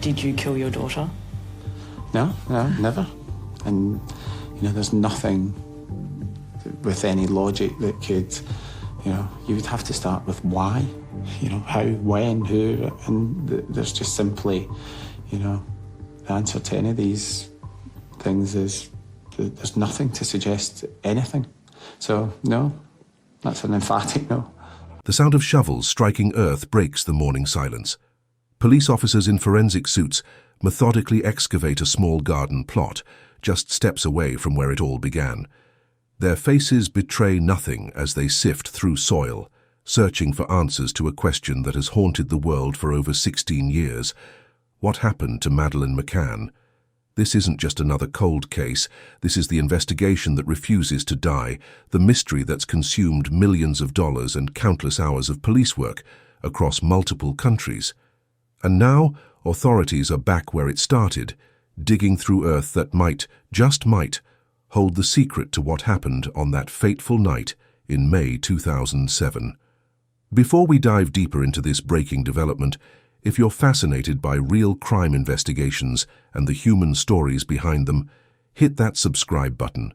Did you kill your daughter? No, never. And, there's nothing with any logic that could, you would have to start with why, how, when, who, and there's just simply, the answer to any of these things is there's nothing to suggest anything. So, no, that's an emphatic no. The sound of shovels striking earth breaks the morning silence. Police officers in forensic suits methodically excavate a small garden plot, just steps away from where it all began. Their faces betray nothing as they sift through soil, searching for answers to a question that has haunted the world for over 16 years. What happened to Madeleine McCann? This isn't just another cold case. This is the investigation that refuses to die, the mystery that's consumed millions of dollars and countless hours of police work across multiple countries. And now, authorities are back where it started, digging through earth that might, just might, hold the secret to what happened on that fateful night in May 2007. Before we dive deeper into this breaking development, if you're fascinated by real crime investigations and the human stories behind them, hit that subscribe button.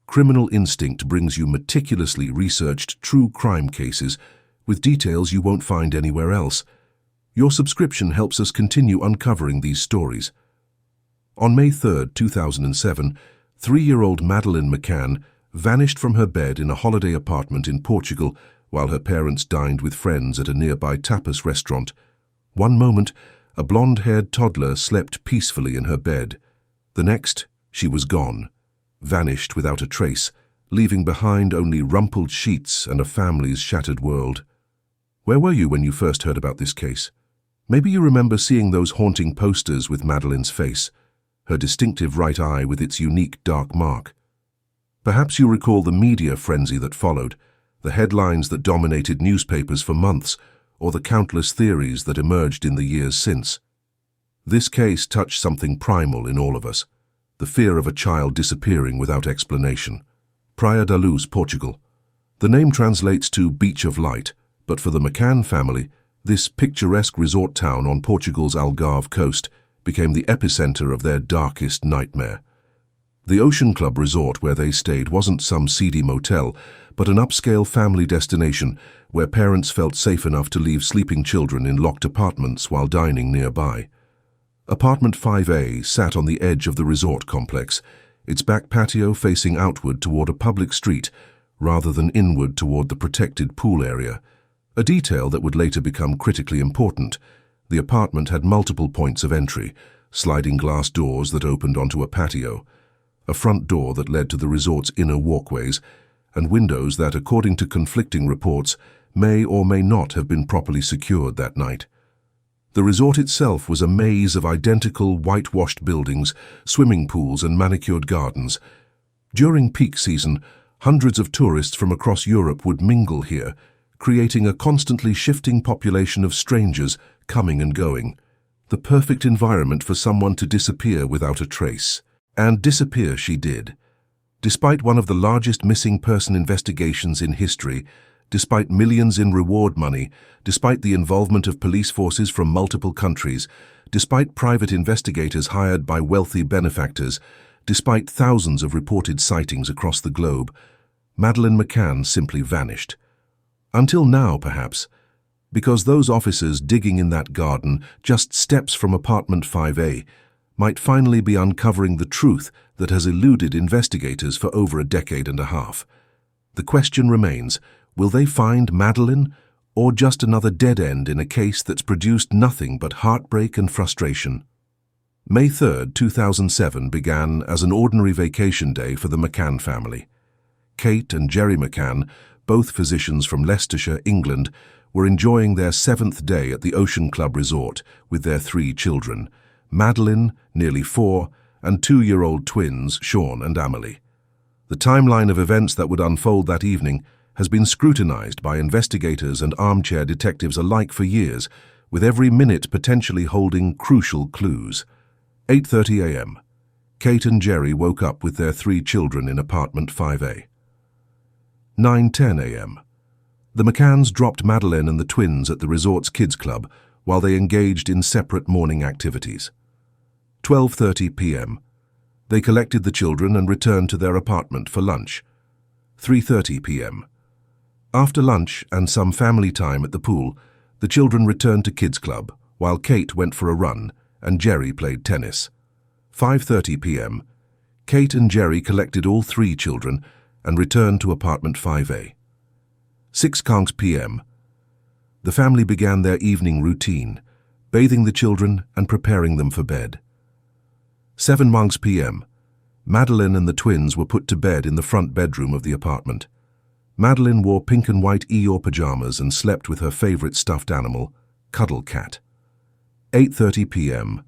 Criminal Instinct brings you meticulously researched true crime cases with details you won't find anywhere else. Your subscription helps us continue uncovering these stories. On May 3, 2007, 3-year-old Madeleine McCann vanished from her bed in a holiday apartment in Portugal while her parents dined with friends at a nearby tapas restaurant. One moment, a blonde-haired toddler slept peacefully in her bed. The next, she was gone, vanished without a trace, leaving behind only rumpled sheets and a family's shattered world. Where were you when you first heard about this case? Maybe you remember seeing those haunting posters with Madeleine's face, her distinctive right eye with its unique dark mark. Perhaps you recall the media frenzy that followed, the headlines that dominated newspapers for months, or the countless theories that emerged in the years since. This case touched something primal in all of us, the fear of a child disappearing without explanation. Praia da Luz, Portugal. The name translates to Beach of Light, but for the McCann family, this picturesque resort town on Portugal's Algarve coast became the epicenter of their darkest nightmare. The Ocean Club resort where they stayed wasn't some seedy motel, but an upscale family destination where parents felt safe enough to leave sleeping children in locked apartments while dining nearby. Apartment 5A sat on the edge of the resort complex, its back patio facing outward toward a public street rather than inward toward the protected pool area. A detail that would later become critically important. The apartment had multiple points of entry, sliding glass doors that opened onto a patio, a front door that led to the resort's inner walkways, and windows that, according to conflicting reports, may or may not have been properly secured that night. The resort itself was a maze of identical whitewashed buildings, swimming pools and manicured gardens. During peak season, hundreds of tourists from across Europe would mingle here, creating a constantly shifting population of strangers coming and going. The perfect environment for someone to disappear without a trace. And disappear she did. Despite one of the largest missing person investigations in history, despite millions in reward money, despite the involvement of police forces from multiple countries, despite private investigators hired by wealthy benefactors, despite thousands of reported sightings across the globe, Madeleine McCann simply vanished. Until now, perhaps, because those officers digging in that garden, just steps from apartment 5A, might finally be uncovering the truth that has eluded investigators for over a decade and a half. The question remains, will they find Madeleine, or just another dead end in a case that's produced nothing but heartbreak and frustration? May 3, 2007 began as an ordinary vacation day for the McCann family. Kate and Jerry McCann, both physicians from Leicestershire, England, were enjoying their 7th day at the Ocean Club resort with their 3 children, Madeleine, nearly 4, and 2-year-old twins, Sean and Amelie. The timeline of events that would unfold that evening has been scrutinized by investigators and armchair detectives alike for years, with every minute potentially holding crucial clues. 8:30 a.m. Kate and Jerry woke up with their 3 children in apartment 5A. 9:10 a.m. The McCanns dropped Madeleine and the twins at the resort's kids club, while they engaged in separate morning activities. 12:30 p.m. They collected the children and returned to their apartment for lunch. 3:30 p.m. After lunch and some family time at the pool, the children returned to Kids Club, while Kate went for a run and Jerry played tennis. 5:30 p.m. Kate and Jerry collected all 3 children and returned to apartment 5A. 6:00 p.m. The family began their evening routine, bathing the children and preparing them for bed. 7:00 p.m. Madeleine and the twins were put to bed in the front bedroom of the apartment. Madeleine wore pink and white Eeyore pajamas and slept with her favorite stuffed animal, Cuddle Cat. 8:30 p.m.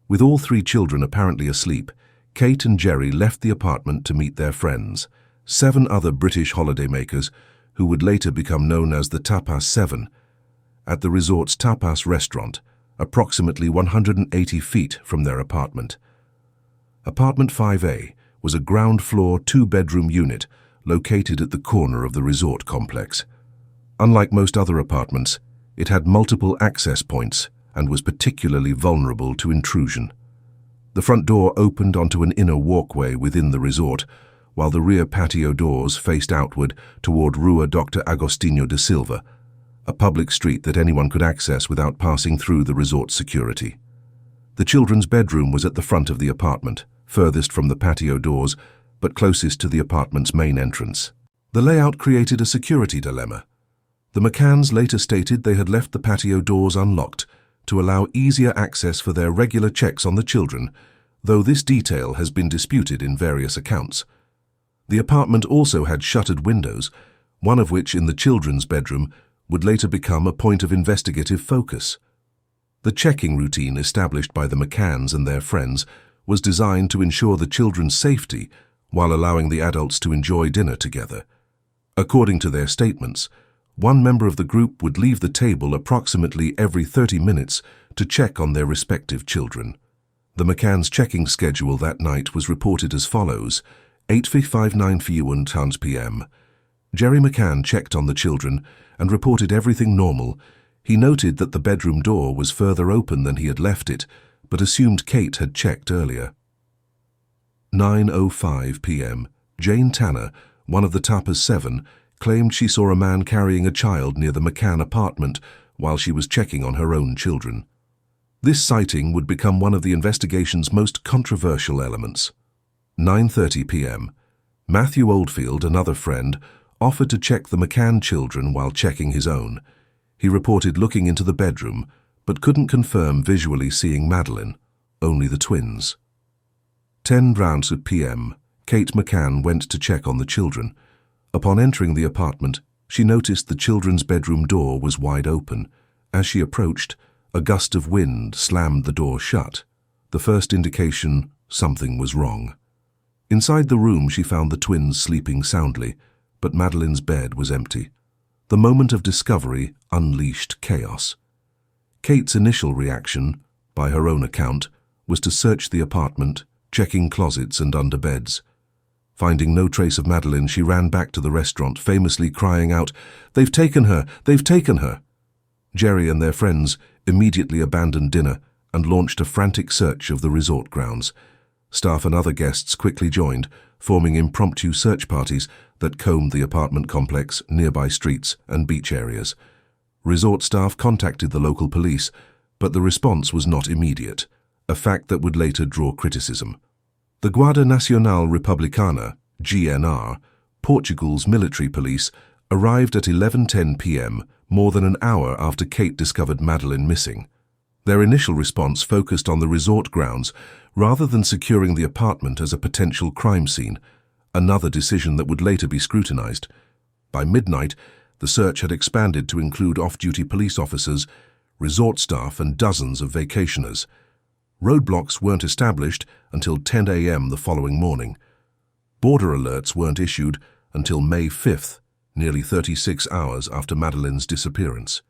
With all 3 children apparently asleep, Kate and Jerry left the apartment to meet their friends, 7 other British holidaymakers who would later become known as the Tapas 7, at the resort's tapas restaurant, approximately 180 feet from their apartment. Apartment 5A was a ground-floor 2-bedroom unit located at the corner of the resort complex. Unlike most other apartments, it had multiple access points and was particularly vulnerable to intrusion. The front door opened onto an inner walkway within the resort, while the rear patio doors faced outward toward Rua Dr. Agostinho de Silva, a public street that anyone could access without passing through the resort security. The children's bedroom was at the front of the apartment, furthest from the patio doors, but closest to the apartment's main entrance. The layout created a security dilemma. The McCanns later stated they had left the patio doors unlocked to allow easier access for their regular checks on the children, though this detail has been disputed in various accounts. The apartment also had shuttered windows, one of which in the children's bedroom would later become a point of investigative focus. The checking routine established by the McCanns and their friends was designed to ensure the children's safety while allowing the adults to enjoy dinner together. According to their statements, one member of the group would leave the table approximately every 30 minutes to check on their respective children. The McCanns' checking schedule that night was reported as follows: 8:59 p.m. Jerry McCann checked on the children and reported everything normal. He noted that the bedroom door was further open than he had left it, but assumed Kate had checked earlier. 9:05 p.m. Jane Tanner, one of the Tapas 7, claimed she saw a man carrying a child near the McCann apartment while she was checking on her own children. This sighting would become one of the investigation's most controversial elements. 9:30 p.m. Matthew Oldfield, another friend, offered to check the McCann children while checking his own. He reported looking into the bedroom, but couldn't confirm visually seeing Madeleine, only the twins. 10:00 p.m. Kate McCann went to check on the children. Upon entering the apartment, she noticed the children's bedroom door was wide open. As she approached, a gust of wind slammed the door shut, the first indication something was wrong. Inside the room, she found the twins sleeping soundly, but Madeleine's bed was empty. The moment of discovery unleashed chaos. Kate's initial reaction, by her own account, was to search the apartment, checking closets and under beds. Finding no trace of Madeleine, she ran back to the restaurant, famously crying out, "They've taken her! They've taken her!" Jerry and their friends immediately abandoned dinner and launched a frantic search of the resort grounds. Staff and other guests quickly joined, forming impromptu search parties that combed the apartment complex, nearby streets and beach areas. Resort staff contacted the local police, but the response was not immediate, a fact that would later draw criticism. The Guarda Nacional Republicana, GNR, Portugal's military police, arrived at 11:10 p.m., more than an hour after Kate discovered Madeleine missing. Their initial response focused on the resort grounds rather than securing the apartment as a potential crime scene, another decision that would later be scrutinized. By midnight, the search had expanded to include off-duty police officers, resort staff, and dozens of vacationers. Roadblocks weren't established until 10 a.m. the following morning. Border alerts weren't issued until May 5th, nearly 36 hours after Madeleine's disappearance.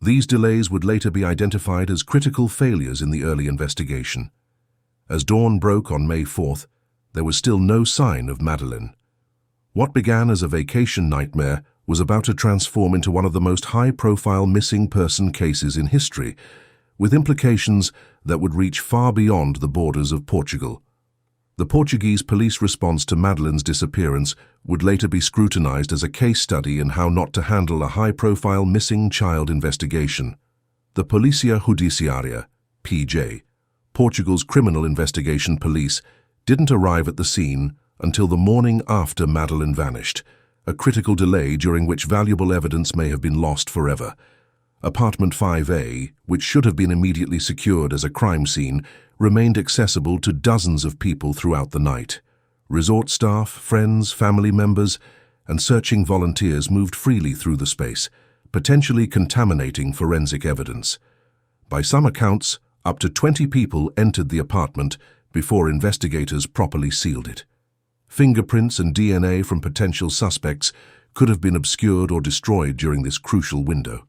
These delays would later be identified as critical failures in the early investigation. As dawn broke on May 4th, there was still no sign of Madeleine. What began as a vacation nightmare was about to transform into one of the most high-profile missing person cases in history, with implications that would reach far beyond the borders of Portugal. The Portuguese police response to Madeleine's disappearance would later be scrutinized as a case study in how not to handle a high-profile missing child investigation. The Polícia Judiciária, PJ, Portugal's criminal investigation police, didn't arrive at the scene until the morning after Madeleine vanished, a critical delay during which valuable evidence may have been lost forever. Apartment 5A, which should have been immediately secured as a crime scene, remained accessible to dozens of people throughout the night. Resort staff, friends, family members, and searching volunteers moved freely through the space, potentially contaminating forensic evidence. By some accounts, up to 20 people entered the apartment before investigators properly sealed it. Fingerprints and DNA from potential suspects could have been obscured or destroyed during this crucial window.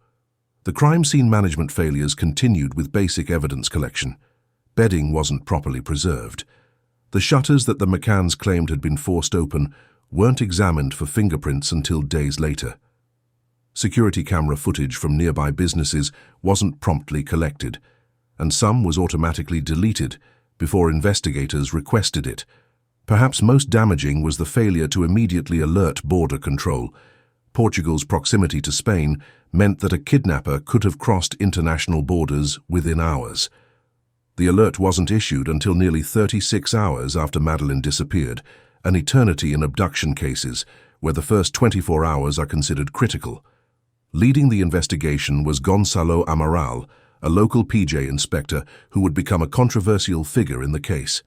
The crime scene management failures continued with basic evidence collection. Bedding wasn't properly preserved. The shutters that the McCanns claimed had been forced open weren't examined for fingerprints until days later. Security camera footage from nearby businesses wasn't promptly collected, and some was automatically deleted before investigators requested it. Perhaps most damaging was the failure to immediately alert border control. Portugal's proximity to Spain meant that a kidnapper could have crossed international borders within hours. The alert wasn't issued until nearly 36 hours after Madeleine disappeared, an eternity in abduction cases, where the first 24 hours are considered critical. Leading the investigation was Gonçalo Amaral, a local PJ inspector who would become a controversial figure in the case.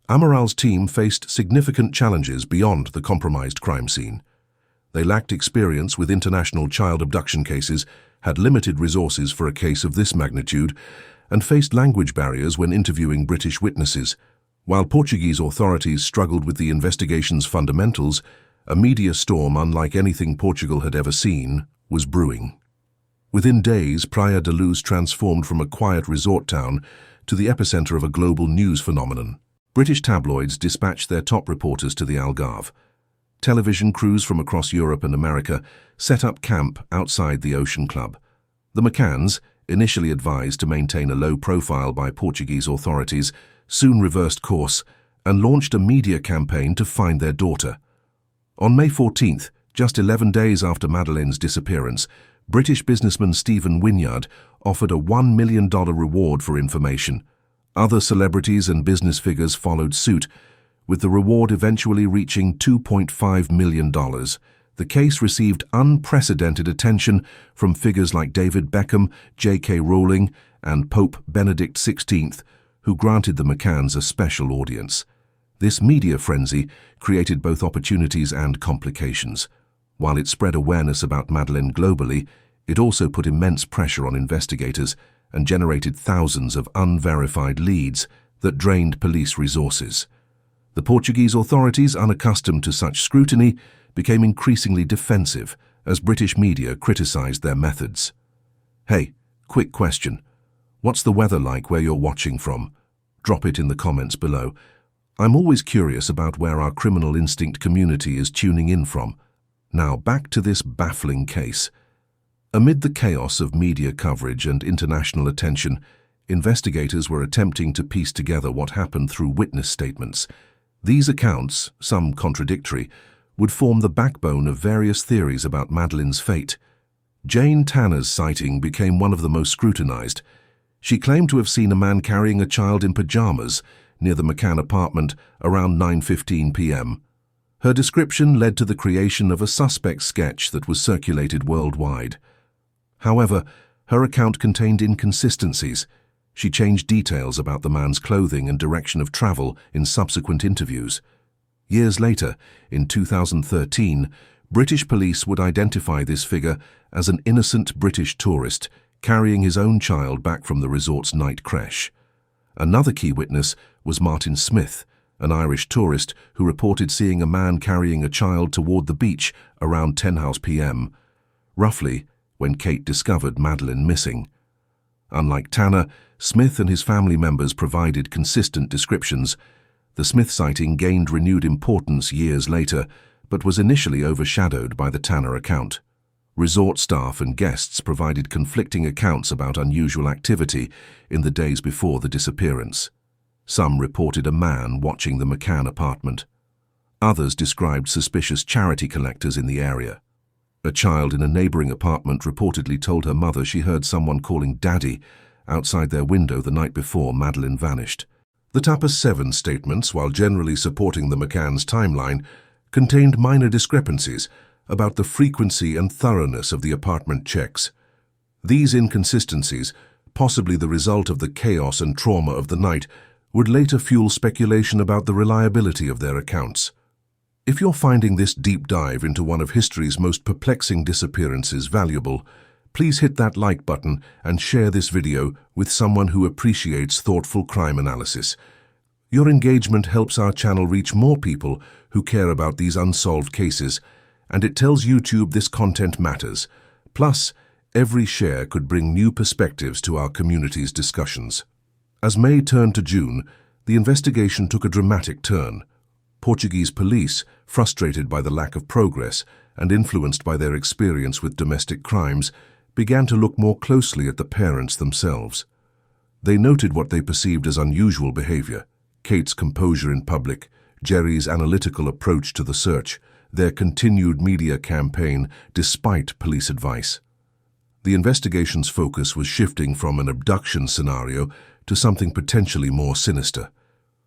Amaral's team faced significant challenges beyond the compromised crime scene. They lacked experience with international child abduction cases, had limited resources for a case of this magnitude, and faced language barriers when interviewing British witnesses. While Portuguese authorities struggled with the investigation's fundamentals, a media storm unlike anything Portugal had ever seen was brewing. Within days, Praia da Luz transformed from a quiet resort town to the epicenter of a global news phenomenon. British tabloids dispatched their top reporters to the Algarve. Television crews from across Europe and America set up camp outside the Ocean Club. The McCanns, initially advised to maintain a low profile by Portuguese authorities, soon reversed course and launched a media campaign to find their daughter. On May 14th, just 11 days after Madeleine's disappearance, British businessman Stephen Wynyard offered a $1 million reward for information. Other celebrities and business figures followed suit, with the reward eventually reaching $2.5 million. The case received unprecedented attention from figures like David Beckham, J.K. Rowling, and Pope Benedict XVI, who granted the McCanns a special audience. This media frenzy created both opportunities and complications. While it spread awareness about Madeleine globally, it also put immense pressure on investigators and generated thousands of unverified leads that drained police resources. The Portuguese authorities, unaccustomed to such scrutiny, became increasingly defensive as British media criticized their methods. Hey, quick question. What's the weather like where you're watching from? Drop it in the comments below. I'm always curious about where our criminal instinct community is tuning in from. Now back to this baffling case. Amid the chaos of media coverage and international attention, investigators were attempting to piece together what happened through witness statements. These accounts, some contradictory, would form the backbone of various theories about Madeleine's fate. Jane Tanner's sighting became one of the most scrutinized. She claimed to have seen a man carrying a child in pajamas near the McCann apartment around 9:15 p.m. Her description led to the creation of a suspect sketch that was circulated worldwide. However, her account contained inconsistencies. She changed details about the man's clothing and direction of travel in subsequent interviews. Years later, in 2013, British police would identify this figure as an innocent British tourist carrying his own child back from the resort's night creche. Another key witness was Martin Smith, an Irish tourist who reported seeing a man carrying a child toward the beach around 10:00 p.m., roughly when Kate discovered Madeleine missing. Unlike Tanner, Smith and his family members provided consistent descriptions. The Smith sighting gained renewed importance years later, but was initially overshadowed by the Tanner account. Resort staff and guests provided conflicting accounts about unusual activity in the days before the disappearance. Some reported a man watching the McCann apartment. Others described suspicious charity collectors in the area. A child in a neighboring apartment reportedly told her mother she heard someone calling Daddy outside their window the night before Madeleine vanished. The TAPA's 7 statements, while generally supporting the McCann's timeline, contained minor discrepancies about the frequency and thoroughness of the apartment checks. These inconsistencies, possibly the result of the chaos and trauma of the night, would later fuel speculation about the reliability of their accounts. If you're finding this deep dive into one of history's most perplexing disappearances valuable, please hit that like button and share this video with someone who appreciates thoughtful crime analysis. Your engagement helps our channel reach more people who care about these unsolved cases, and it tells YouTube this content matters. Plus, every share could bring new perspectives to our community's discussions. As May turned to June, the investigation took a dramatic turn. Portuguese police, frustrated by the lack of progress and influenced by their experience with domestic crimes, began to look more closely at the parents themselves. They noted what they perceived as unusual behavior: Kate's composure in public, Jerry's analytical approach to the search, their continued media campaign despite police advice. The investigation's focus was shifting from an abduction scenario to something potentially more sinister.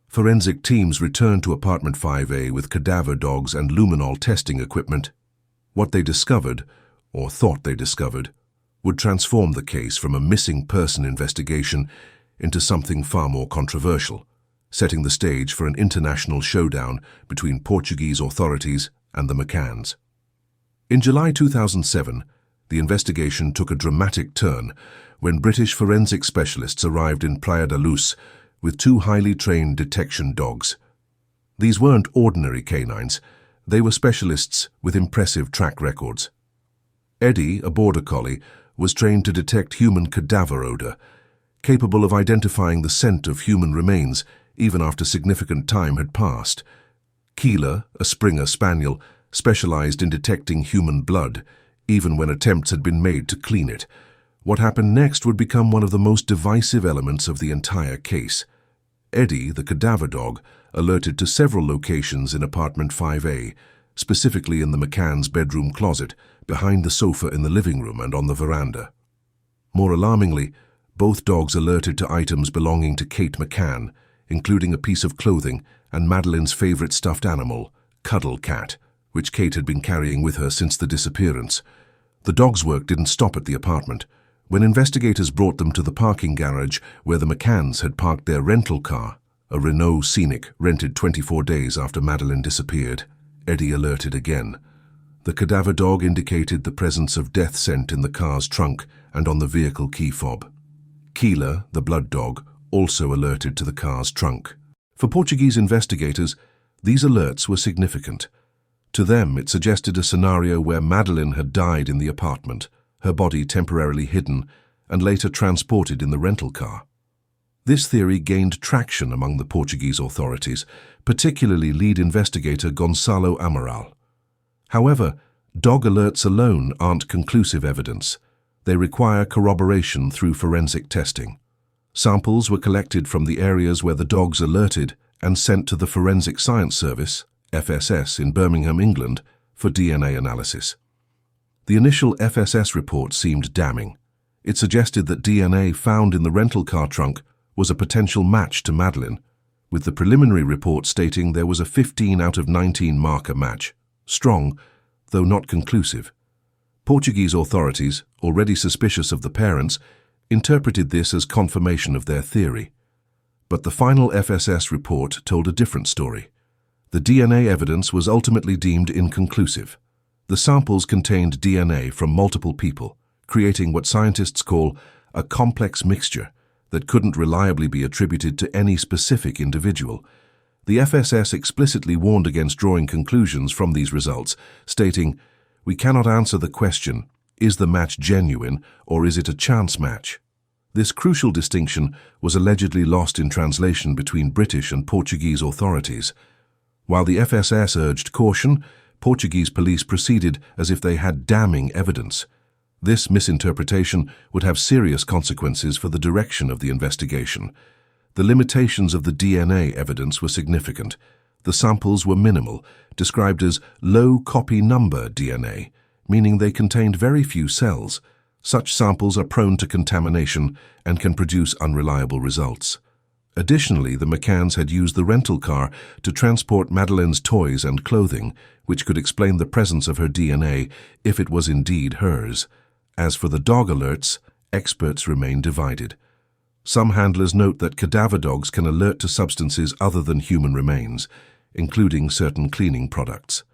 Forensic teams returned to apartment 5A with cadaver dogs and luminol testing equipment. What they discovered, or thought they discovered, would transform the case from a missing person investigation into something far more controversial, setting the stage for an international showdown between Portuguese authorities and the McCanns. In July 2007, the investigation took a dramatic turn when British forensic specialists arrived in Praia da Luz with 2 highly trained detection dogs. These weren't ordinary canines, they were specialists with impressive track records. Eddie, a border collie, was trained to detect human cadaver odor, capable of identifying the scent of human remains even after significant time had passed. Keela, a Springer Spaniel, specialized in detecting human blood, even when attempts had been made to clean it. What happened next would become one of the most divisive elements of the entire case. Eddie, the cadaver dog, alerted to several locations in apartment 5A, specifically in the McCann's bedroom closet, behind the sofa in the living room and on the veranda. More alarmingly, both dogs alerted to items belonging to Kate McCann, including a piece of clothing and Madeleine's favorite stuffed animal, Cuddle Cat, which Kate had been carrying with her since the disappearance. The dogs' work didn't stop at the apartment. When investigators brought them to the parking garage where the McCanns had parked their rental car, a Renault Scenic rented 24 days after Madeleine disappeared, Eddie alerted again. The cadaver dog indicated the presence of death scent in the car's trunk and on the vehicle key fob. Keela, the blood dog, also alerted to the car's trunk. For Portuguese investigators, these alerts were significant. To them, it suggested a scenario where Madeleine had died in the apartment, her body temporarily hidden, and later transported in the rental car. This theory gained traction among the Portuguese authorities, particularly lead investigator Gonçalo Amaral. However, dog alerts alone aren't conclusive evidence. They require corroboration through forensic testing. Samples were collected from the areas where the dogs alerted and sent to the Forensic Science Service, FSS, in Birmingham, England, for DNA analysis. The initial FSS report seemed damning. It suggested that DNA found in the rental car trunk was a potential match to Madeleine, with the preliminary report stating there was a 15 out of 19 marker match. Strong, though not conclusive. Portuguese authorities, already suspicious of the parents, interpreted this as confirmation of their theory. But the final FSS report told a different story. The DNA evidence was ultimately deemed inconclusive. The samples contained DNA from multiple people, creating what scientists call a complex mixture that couldn't reliably be attributed to any specific individual. The FSS explicitly warned against drawing conclusions from these results, stating, "We cannot answer the question, is the match genuine or is it a chance match?" This crucial distinction was allegedly lost in translation between British and Portuguese authorities. While the FSS urged caution, Portuguese police proceeded as if they had damning evidence. This misinterpretation would have serious consequences for the direction of the investigation. The limitations of the DNA evidence were significant. The samples were minimal, described as low copy number DNA, meaning they contained very few cells. Such samples are prone to contamination and can produce unreliable results. Additionally, the McCanns had used the rental car to transport Madeleine's toys and clothing, which could explain the presence of her DNA if it was indeed hers. As for the dog alerts, experts remain divided. Some handlers note that cadaver dogs can alert to substances other than human remains, including certain cleaning products.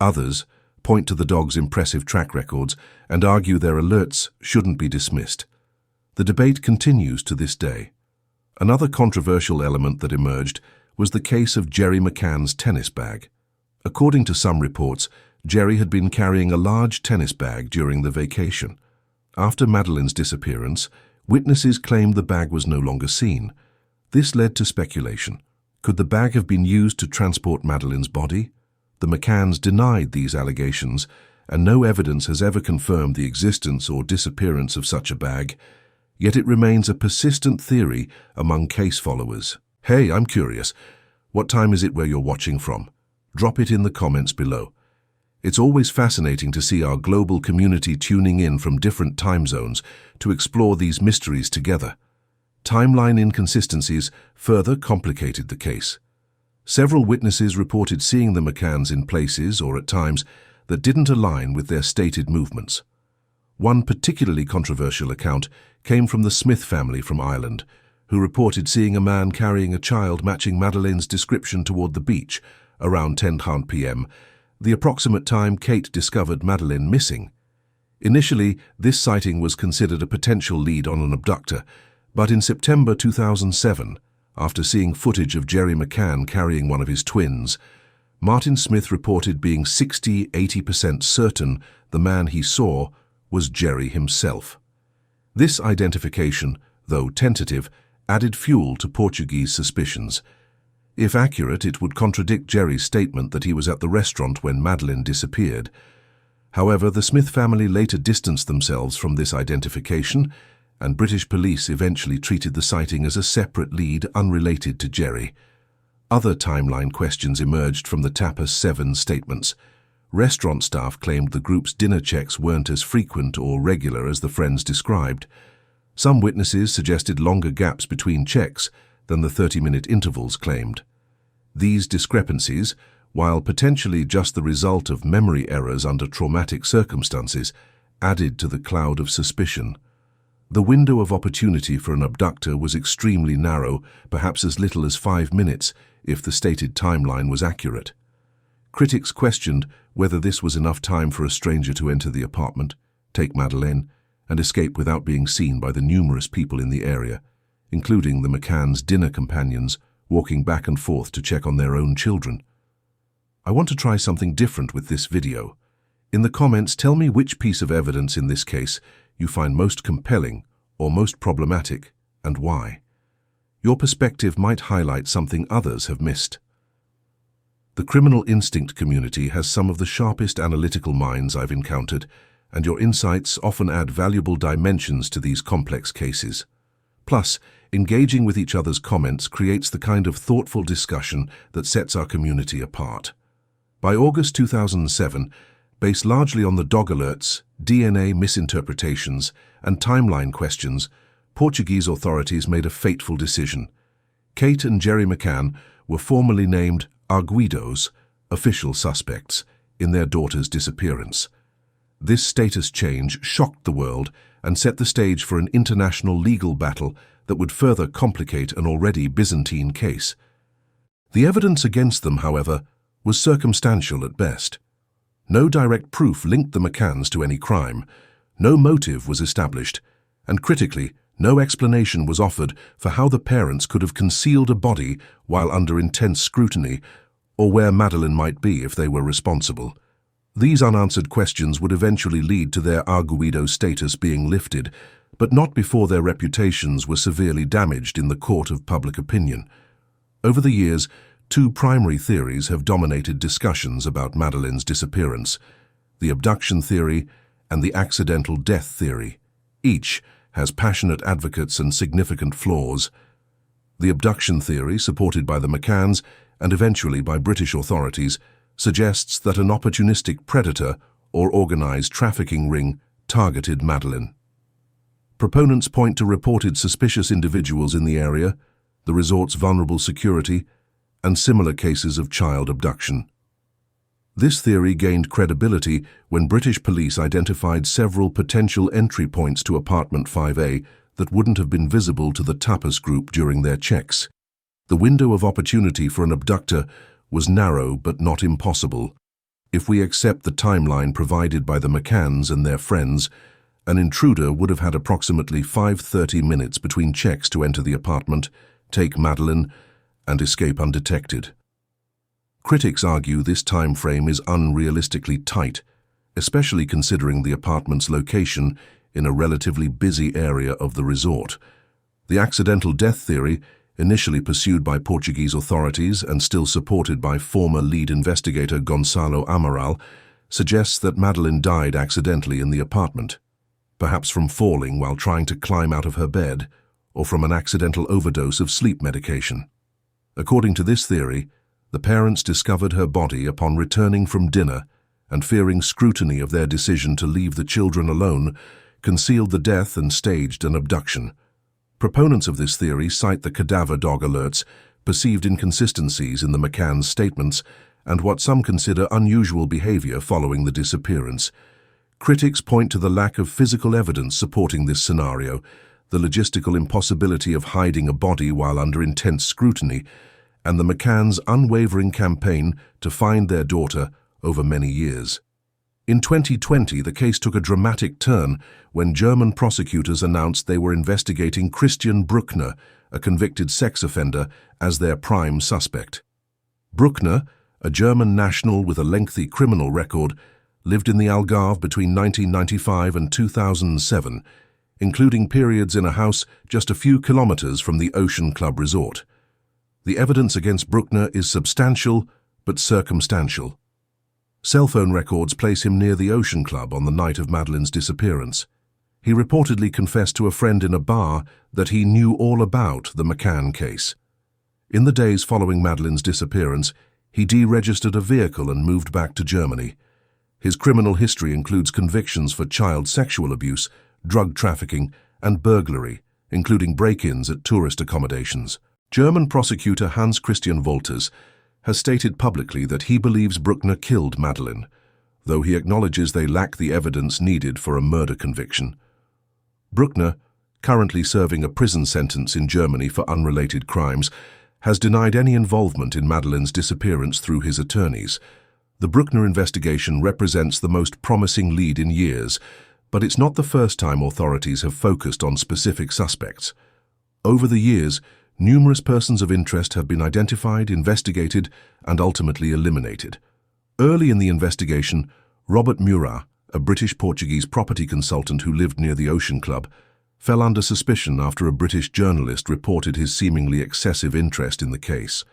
Others point to the dog's impressive track records and argue their alerts shouldn't be dismissed. The debate continues to this day. Another controversial element that emerged was the case of Jerry McCann's tennis bag. According to some reports, Jerry had been carrying a large tennis bag during the vacation. After Madeleine's disappearance, witnesses claimed the bag was no longer seen. This led to speculation. Could the bag have been used to transport Madeleine's body? The McCanns denied these allegations, and no evidence has ever confirmed the existence or disappearance of such a bag. Yet it remains a persistent theory among case followers. Hey, I'm curious. What time is it where you're watching from? Drop it in the comments below. It's always fascinating to see our global community tuning in from different time zones to explore these mysteries together. Timeline inconsistencies further complicated the case. Several witnesses reported seeing the McCanns in places or at times that didn't align with their stated movements. One particularly controversial account came from the Smith family from Ireland, who reported seeing a man carrying a child matching Madeleine's description toward the beach around 10:30 p.m., the approximate time Kate discovered Madeleine missing. Initially, this sighting was considered a potential lead on an abductor, but in September 2007, after seeing footage of Jerry McCann carrying one of his twins, Martin Smith reported being 60–80% certain the man he saw was Jerry himself. This identification, though tentative, added fuel to Portuguese suspicions. If accurate, it would contradict Jerry's statement that he was at the restaurant when Madeleine disappeared. However, the Smith family later distanced themselves from this identification, and British police eventually treated the sighting as a separate lead unrelated to Jerry. Other timeline questions emerged from the Tapas 7 statements. Restaurant staff claimed the group's dinner checks weren't as frequent or regular as the friends described. Some witnesses suggested longer gaps between checks than the 30-minute intervals claimed. These discrepancies, while potentially just the result of memory errors under traumatic circumstances, added to the cloud of suspicion. The window of opportunity for an abductor was extremely narrow, perhaps as little as 5 minutes, if the stated timeline was accurate. Critics questioned whether this was enough time for a stranger to enter the apartment, take Madeleine, and escape without being seen by the numerous people in the area, including the McCanns' dinner companions walking back and forth to check on their own children. I want to try something different with this video. In the comments, tell me which piece of evidence in this case you find most compelling or most problematic, and why. Your perspective might highlight something others have missed. The criminal instinct community has some of the sharpest analytical minds I've encountered, and your insights often add valuable dimensions to these complex cases. Plus, engaging with each other's comments creates the kind of thoughtful discussion that sets our community apart. By August 2007, based largely on the dog alerts, DNA misinterpretations, and timeline questions, Portuguese authorities made a fateful decision. Kate and Jerry McCann were formally named arguidos, official suspects, in their daughter's disappearance. This status change shocked the world and set the stage for an international legal battle that would further complicate an already Byzantine case. The evidence against them, however, was circumstantial at best. No direct proof linked the McCanns to any crime, no motive was established, and critically, no explanation was offered for how the parents could have concealed a body while under intense scrutiny, or where Madeleine might be if they were responsible. These unanswered questions would eventually lead to their arguido status being lifted, but not before their reputations were severely damaged in the court of public opinion. Over the years, Two primary theories have dominated discussions about Madeleine's disappearance: the abduction theory and the accidental death theory. Each has passionate advocates and significant flaws. The abduction theory, supported by the McCanns and eventually by British authorities, suggests that an opportunistic predator or organized trafficking ring targeted Madeleine. Proponents point to reported suspicious individuals in the area, the resort's vulnerable security, and similar cases of child abduction. This theory gained credibility when British police identified several potential entry points to apartment 5A that wouldn't have been visible to the tapas group during their checks. The window of opportunity for an abductor was narrow but not impossible. If we accept the timeline provided by the McCanns and their friends, an intruder would have had approximately 5:30 minutes between checks to enter the apartment, take Madeleine, and escape undetected. Critics argue this time frame is unrealistically tight, especially considering the apartment's location in a relatively busy area of the resort. The accidental death theory, initially pursued by Portuguese authorities and still supported by former lead investigator Gonçalo Amaral, suggests that Madeleine died accidentally in the apartment, perhaps from falling while trying to climb out of her bed, or from an accidental overdose of sleep medication. According to this theory, the parents discovered her body upon returning from dinner and, fearing scrutiny of their decision to leave the children alone, concealed the death and staged an abduction. Proponents of this theory cite the cadaver dog alerts, perceived inconsistencies in the McCann's statements, and what some consider unusual behavior following the disappearance. Critics point to the lack of physical evidence supporting this scenario, the logistical impossibility of hiding a body while under intense scrutiny, and the McCanns' unwavering campaign to find their daughter over many years. In 2020, the case took a dramatic turn when German prosecutors announced they were investigating Christian Brookner, a convicted sex offender, as their prime suspect. Brookner, a German national with a lengthy criminal record, lived in the Algarve between 1995 and 2007, including periods in a house just a few kilometers from the Ocean Club resort. The evidence against Brookner is substantial but circumstantial. Cell phone records place him near the Ocean Club on the night of Madeleine's disappearance. He reportedly confessed to a friend in a bar that he knew all about the McCann case. In the days following Madeleine's disappearance, he deregistered a vehicle and moved back to Germany. His criminal history includes convictions for child sexual abuse, drug trafficking, and burglary, including break-ins at tourist accommodations. German prosecutor Hans Christian Wolters has stated publicly that he believes Brookner killed Madeleine, though he acknowledges they lack the evidence needed for a murder conviction. Brookner, currently serving a prison sentence in Germany for unrelated crimes, has denied any involvement in Madeleine's disappearance through his attorneys. The Brookner investigation represents the most promising lead in years, but it's not the first time authorities have focused on specific suspects. Over the years, numerous persons of interest have been identified, investigated, and ultimately eliminated. Early in the investigation, Robert Murat, a British-Portuguese property consultant who lived near the Ocean Club, fell under suspicion after a British journalist reported his seemingly excessive interest in the case.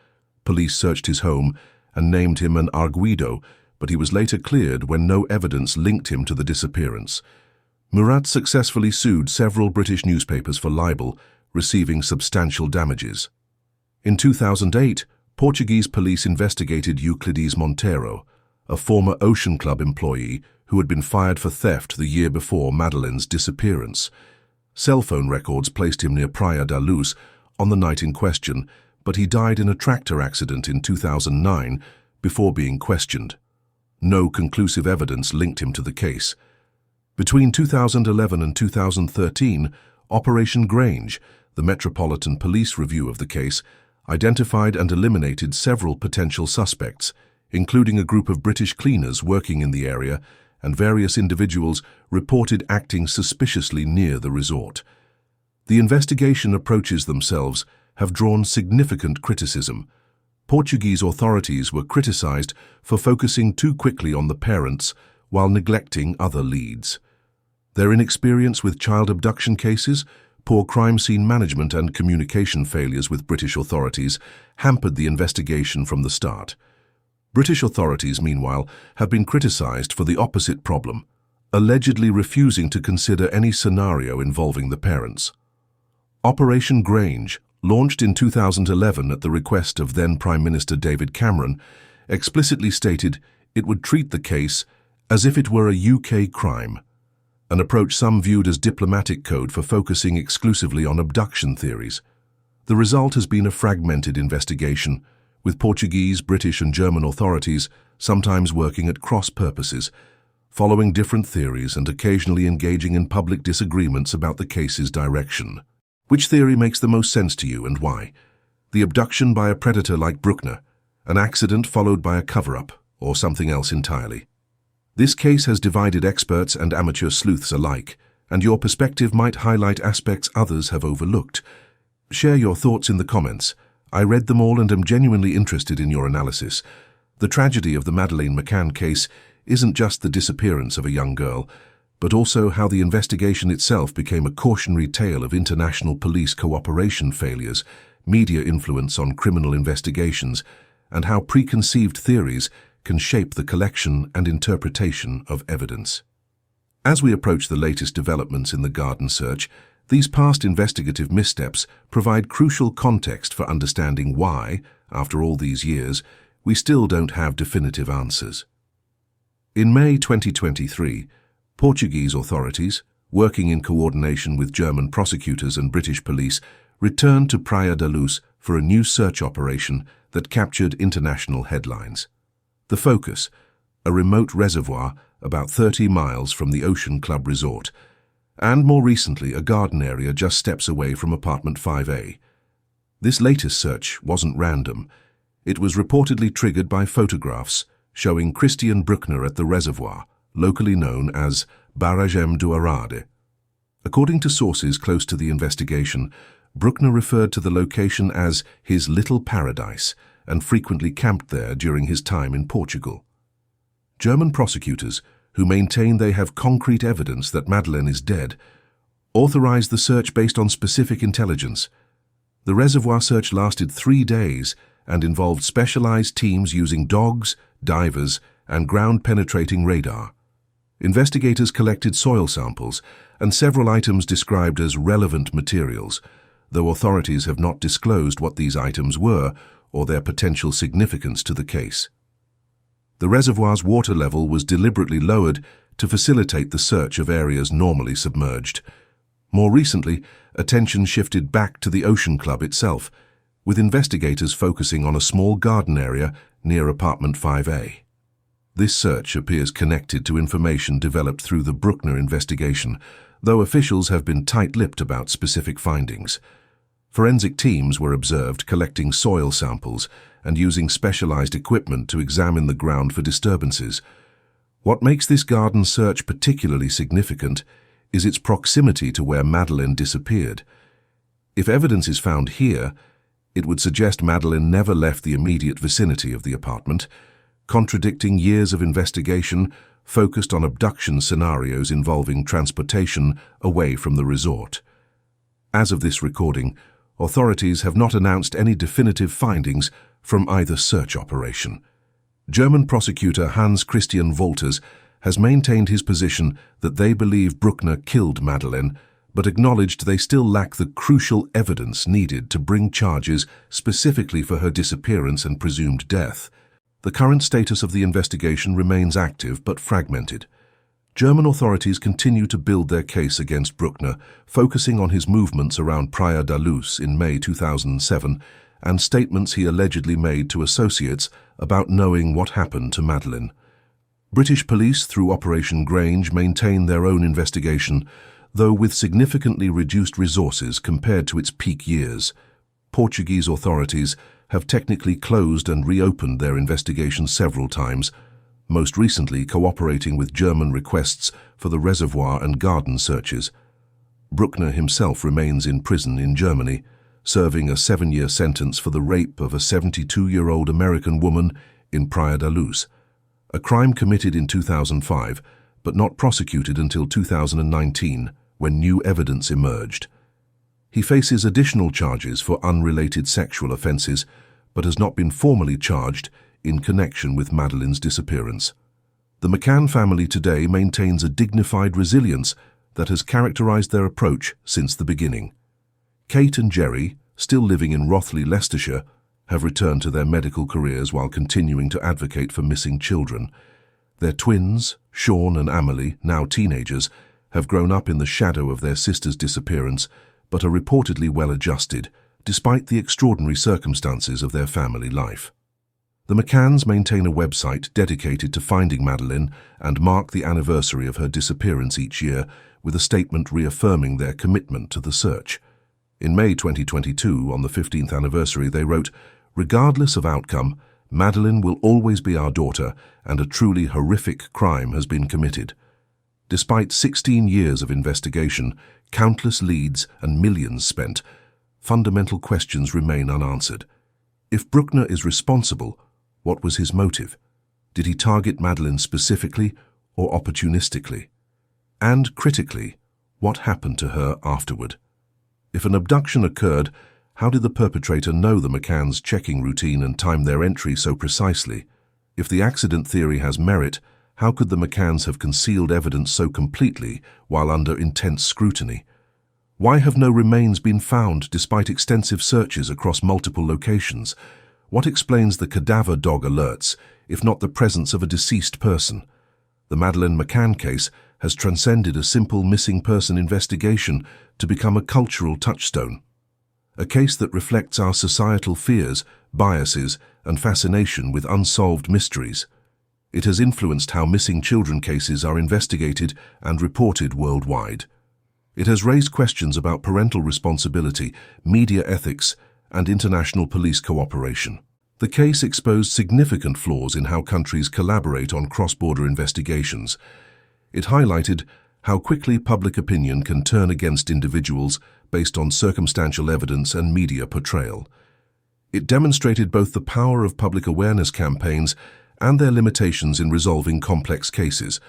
Police searched his home and named him an arguido, but he was later cleared when no evidence linked him to the disappearance. Murat successfully sued several British newspapers for libel, receiving substantial damages. In 2008, Portuguese police investigated Euclides Monteiro, a former Ocean Club employee who had been fired for theft the year before Madeleine's disappearance. Cell phone records placed him near Praia da Luz on the night in question, but he died in a tractor accident in 2009 before being questioned. No conclusive evidence linked him to the case. Between 2011 and 2013, Operation Grange, the Metropolitan Police review of the case, identified and eliminated several potential suspects, including a group of British cleaners working in the area, and various individuals reported acting suspiciously near the resort. The investigation approaches themselves have drawn significant criticism. Portuguese authorities were criticized for focusing too quickly on the parents while neglecting other leads. Their inexperience with child abduction cases Poor crime scene management and communication failures with British authorities hampered the investigation from the start. British authorities, meanwhile, have been criticised for the opposite problem, allegedly refusing to consider any scenario involving the parents. Operation Grange, launched in 2011 at the request of then Prime Minister David Cameron, explicitly stated it would treat the case as if it were a UK crime, an approach some viewed as diplomatic code for focusing exclusively on abduction theories. The result has been a fragmented investigation, with Portuguese, British and German authorities sometimes working at cross purposes, following different theories and occasionally engaging in public disagreements about the case's direction. Which theory makes the most sense to you and why? The abduction by a predator like Brookner, an accident followed by a cover-up, or something else entirely? This case has divided experts and amateur sleuths alike, and your perspective might highlight aspects others have overlooked. Share your thoughts in the comments. I read them all and am genuinely interested in your analysis. The tragedy of the Madeleine McCann case isn't just the disappearance of a young girl, but also how the investigation itself became a cautionary tale of international police cooperation failures, media influence on criminal investigations, and how preconceived theories can shape the collection and interpretation of evidence. As we approach the latest developments in the garden search, these past investigative missteps provide crucial context for understanding why, after all these years, we still don't have definitive answers. In May 2023, Portuguese authorities, working in coordination with German prosecutors and British police, returned to Praia da Luz for a new search operation that captured international headlines. The focus, a remote reservoir about 30 miles from the Ocean Club resort, and more recently a garden area just steps away from apartment 5A. This latest search wasn't random. It was reportedly triggered by photographs showing Christian Brookner at the reservoir, locally known as Barragem do Arade. According to sources close to the investigation, Brookner referred to the location as his little paradise and frequently camped there during his time in Portugal. German prosecutors, who maintain they have concrete evidence that Madeleine is dead, authorized the search based on specific intelligence. The reservoir search lasted 3 days and involved specialized teams using dogs, divers, and ground-penetrating radar. Investigators collected soil samples and several items described as relevant materials, though authorities have not disclosed what these items were or their potential significance to the case. The reservoir's water level was deliberately lowered to facilitate the search of areas normally submerged. More recently, attention shifted back to the Ocean Club itself, with investigators focusing on a small garden area near apartment 5A. This search appears connected to information developed through the Brookner investigation, though officials have been tight-lipped about specific findings. Forensic teams were observed collecting soil samples and using specialized equipment to examine the ground for disturbances. What makes this garden search particularly significant is its proximity to where Madeleine disappeared. If evidence is found here, it would suggest Madeleine never left the immediate vicinity of the apartment, contradicting years of investigation focused on abduction scenarios involving transportation away from the resort. As of this recording, authorities have not announced any definitive findings from either search operation. German prosecutor Hans Christian Wolters has maintained his position that they believe Brookner killed Madeleine, but acknowledged they still lack the crucial evidence needed to bring charges specifically for her disappearance and presumed death. The current status of the investigation remains active but fragmented. German authorities continue to build their case against Brookner, focusing on his movements around Praia da Luz in May 2007 and statements he allegedly made to associates about knowing what happened to Madeleine. British police, through Operation Grange, maintain their own investigation, though with significantly reduced resources compared to its peak years. Portuguese authorities have technically closed and reopened their investigation several times, most recently cooperating with German requests for the reservoir and garden searches. Brookner himself remains in prison in Germany, serving a 7-year sentence for the rape of a 72-year-old American woman in Praia da Luz, a crime committed in 2005 but not prosecuted until 2019 when new evidence emerged. He faces additional charges for unrelated sexual offences, but has not been formally charged in connection with Madeleine's disappearance. The McCann family today maintains a dignified resilience that has characterised their approach since the beginning. Kate and Jerry, still living in Rothley, Leicestershire, have returned to their medical careers while continuing to advocate for missing children. Their twins, Sean and Amelie, now teenagers, have grown up in the shadow of their sister's disappearance, but are reportedly well adjusted, despite the extraordinary circumstances of their family life. The McCanns maintain a website dedicated to finding Madeleine and mark the anniversary of her disappearance each year with a statement reaffirming their commitment to the search. In May 2022, on the 15th anniversary, they wrote, "Regardless of outcome, Madeleine will always be our daughter, and a truly horrific crime has been committed. Despite 16 years of investigation, countless leads and millions spent, fundamental questions remain unanswered. If Brookner is responsible, what was his motive? Did he target Madeleine specifically or opportunistically? And critically, what happened to her afterward? If an abduction occurred, how did the perpetrator know the McCanns' checking routine and time their entry so precisely? If the accident theory has merit, how could the McCanns have concealed evidence so completely while under intense scrutiny? Why have no remains been found despite extensive searches across multiple locations? What explains the cadaver dog alerts, if not the presence of a deceased person? The Madeleine McCann case has transcended a simple missing person investigation to become a cultural touchstone. A case that reflects our societal fears, biases, and fascination with unsolved mysteries. It has influenced how missing children cases are investigated and reported worldwide. It has raised questions about parental responsibility, media ethics, and international police cooperation. The case exposed significant flaws in how countries collaborate on cross-border investigations. It highlighted how quickly public opinion can turn against individuals based on circumstantial evidence and media portrayal. It demonstrated both the power of public awareness campaigns and their limitations in resolving complex cases.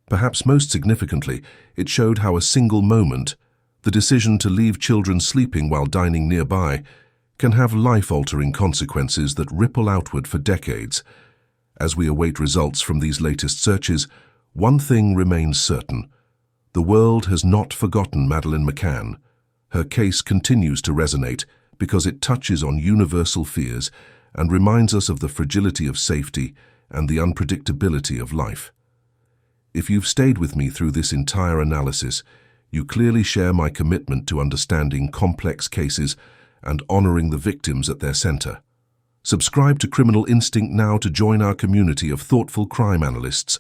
Perhaps most significantly, it showed how a single moment, the decision to leave children sleeping while dining nearby, can have life-altering consequences that ripple outward for decades. As we await results from these latest searches, one thing remains certain. The world has not forgotten Madeleine McCann. Her case continues to resonate because it touches on universal fears and reminds us of the fragility of safety and the unpredictability of life. If you've stayed with me through this entire analysis, you clearly share my commitment to understanding complex cases and honoring the victims at their center. Subscribe to Criminal Instinct now to join our community of thoughtful crime analysts.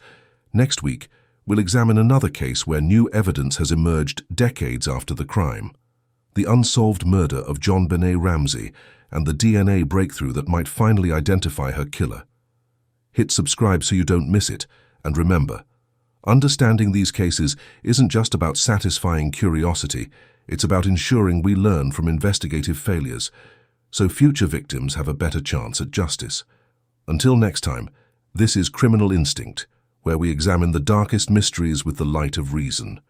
Next week, we'll examine another case where new evidence has emerged decades after the crime. The unsolved murder of John Benet Ramsey and the DNA breakthrough that might finally identify her killer. Hit subscribe so you don't miss it, and remember, understanding these cases isn't just about satisfying curiosity, it's about ensuring we learn from investigative failures, so future victims have a better chance at justice. Until next time, this is Criminal Instinct, where we examine the darkest mysteries with the light of reason.